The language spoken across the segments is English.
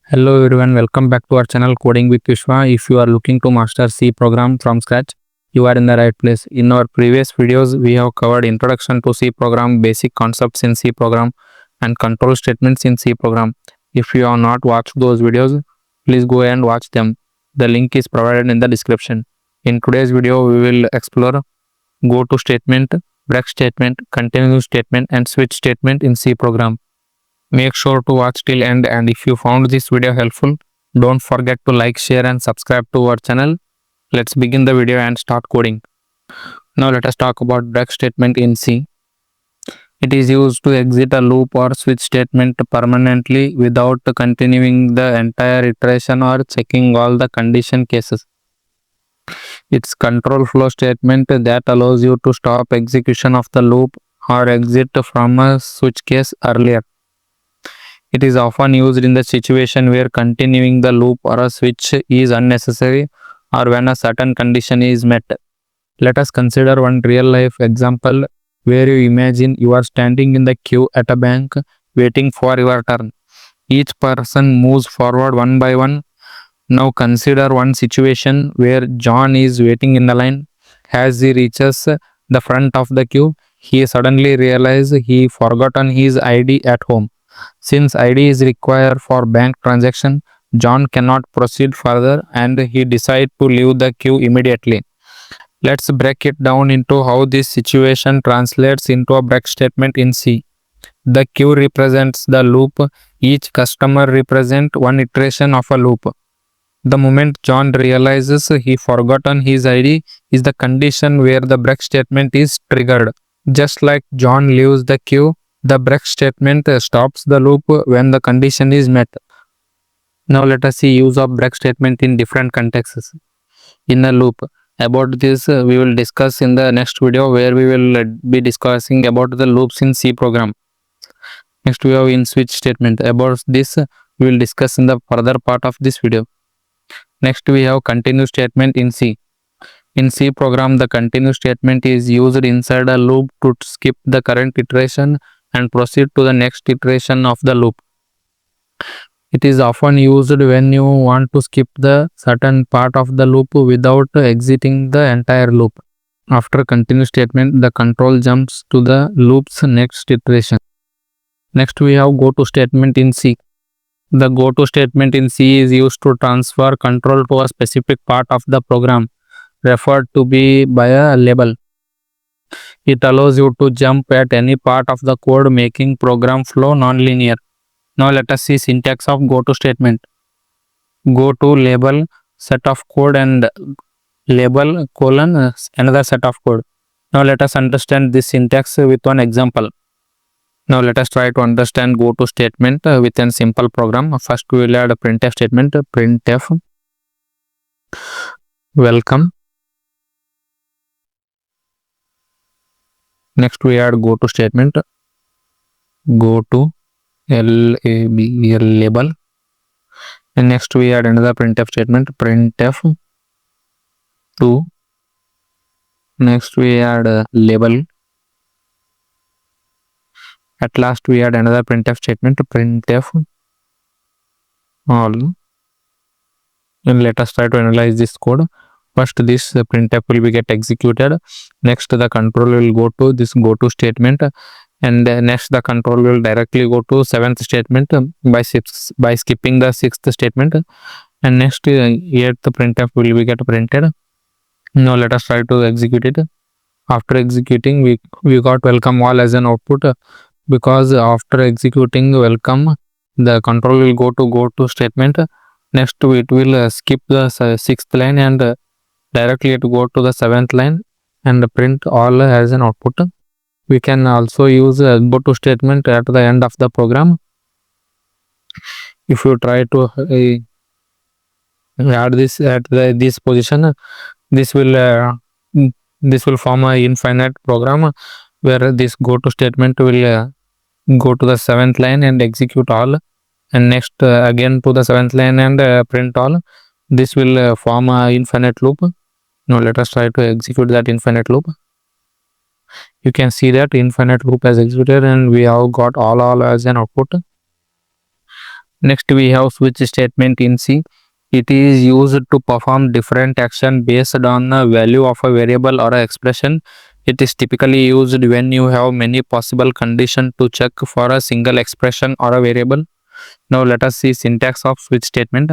Hello everyone, welcome back to our channel Coding with Vishwa. If you are looking to master C program from scratch, you are in the right place. In our previous videos, we have covered introduction to C program, basic concepts in C program, and control statements in C program. If you have not watched those videos, please go and watch them. The link is provided in the description. In today's video, we will explore Goto statement, break statement, continue statement, and switch statement in C program. Make sure to watch till end, and if you found this video helpful, don't forget to like, share and subscribe to our channel. Let's begin the video and start coding. Now let us talk about break statement in C. It is used to exit a loop or switch statement permanently without continuing the entire iteration or checking all the condition cases. It's control flow statement that allows you to stop execution of the loop or exit from a switch case earlier. It is often used in the situation where continuing the loop or a switch is unnecessary or when a certain condition is met. Let us consider one real-life example where you imagine you are standing in the queue at a bank waiting for your turn. Each person moves forward one by one. Now consider one situation where John is waiting in the line. As he reaches the front of the queue, he suddenly realizes he forgotten his ID at home. Since ID is required for bank transaction, John cannot proceed further and he decides to leave the queue immediately. Let's break it down into how this situation translates into a break statement in C. The queue represents the loop. Each customer represents one iteration of a loop. The moment John realizes he forgotten his ID is the condition where the break statement is triggered. Just like John leaves the queue, the break statement stops the loop when the condition is met. Now let us see use of break statement in different contexts. In a loop. About this we will discuss in the next video where we will be discussing about the loops in C program. Next we have in switch statement. About this we will discuss in the further part of this video. Next we have continue statement in C. In C program, the continue statement is used inside a loop to skip the current iteration and proceed to the next iteration of the loop. It is often used when you want to skip the certain part of the loop without exiting the entire loop. After continue statement, the control jumps to the loop's next iteration. Next we have Goto statement in C. The Goto statement in C is used to transfer control to a specific part of the program, referred to be by a label. It allows you to jump at any part of the code, making program flow non-linear. Now let us see syntax of Goto statement. Go to label set of code and label colon another set of code. Now let us understand this syntax with one example. Now let us try to understand Goto statement with a simple program. First we will add a printf statement, printf welcome. Next we add Goto statement, Goto label, and next we add another printf statement, printf to. Next we add label. At last we add another printf statement, printf all. And let us try to analyze this code. First this printf will be get executed. Next the control will go to this Goto statement, and next the control will directly go to seventh statement by skipping the sixth statement, and next here the printf will be get printed. Now let us try to execute it. After executing we got welcome all as an output, because after executing welcome the control will go to Goto statement. Next it will skip the sixth line and directly to go to the seventh line and print all as an output. We can also use Goto statement at the end of the program. If you try to add this at this position, this will form a infinite program where this Goto statement will go to the seventh line and execute all, and next again to the seventh line and print all. This will form a infinite loop. Now let us try to execute that infinite loop. You can see that infinite loop has executed and we have got all as an output. Next we have switch statement in C. It is used to perform different action based on the value of a variable or a expression. It is typically used when you have many possible conditions to check for a single expression or a variable. Now let us see syntax of switch statement,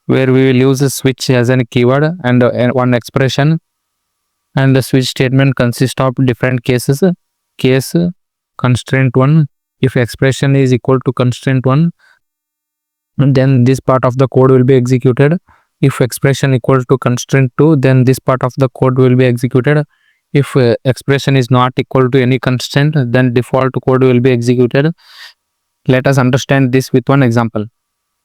where we will use a switch as a keyword and one expression, and the switch statement consists of different cases. Case constraint 1, if expression is equal to constraint 1, then this part of the code will be executed. If expression equals to constraint 2, then this part of the code will be executed. If expression is not equal to any constraint, then default code will be executed. Let us understand this with one example.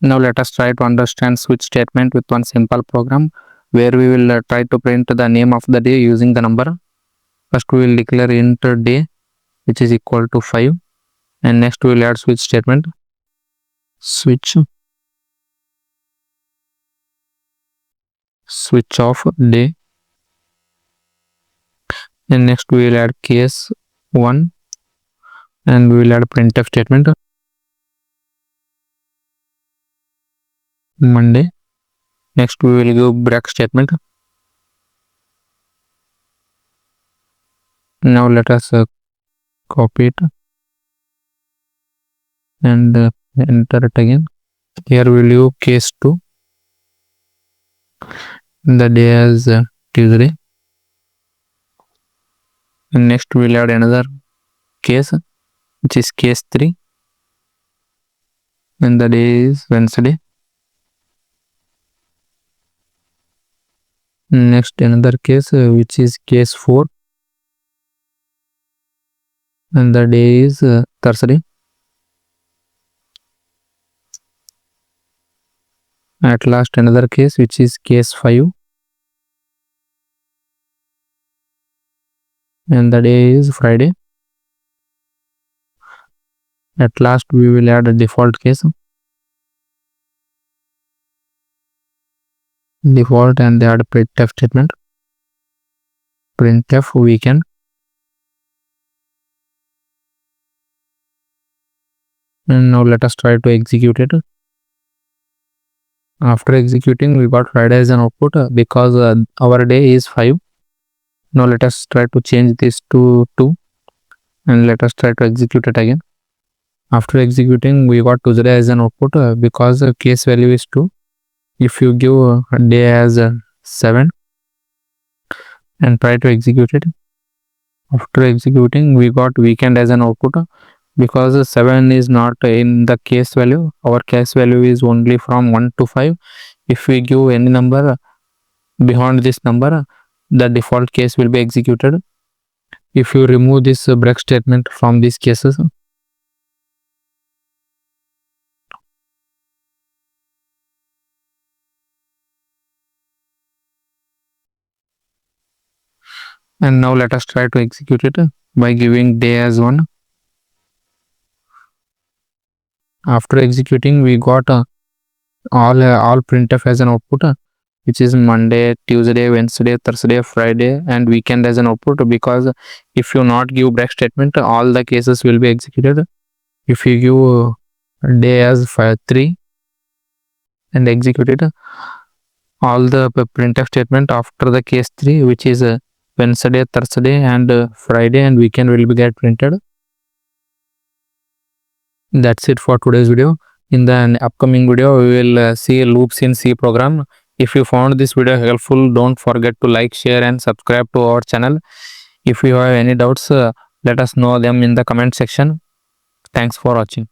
Now let us try to understand switch statement with one simple program, where we will try to print the name of the day using the number. First we will declare int day, which is equal to 5, and next we will add switch statement, switch of day, and next we will add case 1, and we will add printf statement, Monday. Next we will give break statement. Now let us copy it and enter it again. Here we will use case 2, the day as Tuesday, and next we will add another case, which is case 3, and the day is Wednesday. Next another case, which is case 4, and the day is Thursday. At last another case, which is case 5, and the day is Friday. At last we will add a default case, default, and add printf statement, printf weekend. And now let us try to execute it. After executing, we got Friday as an output because our day is 5. Now let us try to change this to 2, and let us try to execute it again. After executing, we got Tuesday as an output because case value is 2. If you give a day as 7 and try to execute it, after executing, we got weekend as an output because 7 is not in the case value. Our case value is only from 1 to 5. If we give any number beyond this number, the default case will be executed. If you remove this break statement from these cases, and now let us try to execute it by giving day as 1. After executing, we got all printf as an output, which is Monday, Tuesday, Wednesday, Thursday, Friday, and weekend as an output, because if you not give break statement, all the cases will be executed. If you give day as 3 and execute it, all the printf statement after the case 3, which is Wednesday, Thursday, and Friday, and weekend will be get printed. That's it for today's video. In the upcoming video, we will see loops in C program. If you found this video helpful, don't forget to like, share, and subscribe to our channel. If you have any doubts, let us know them in the comment section. Thanks for watching.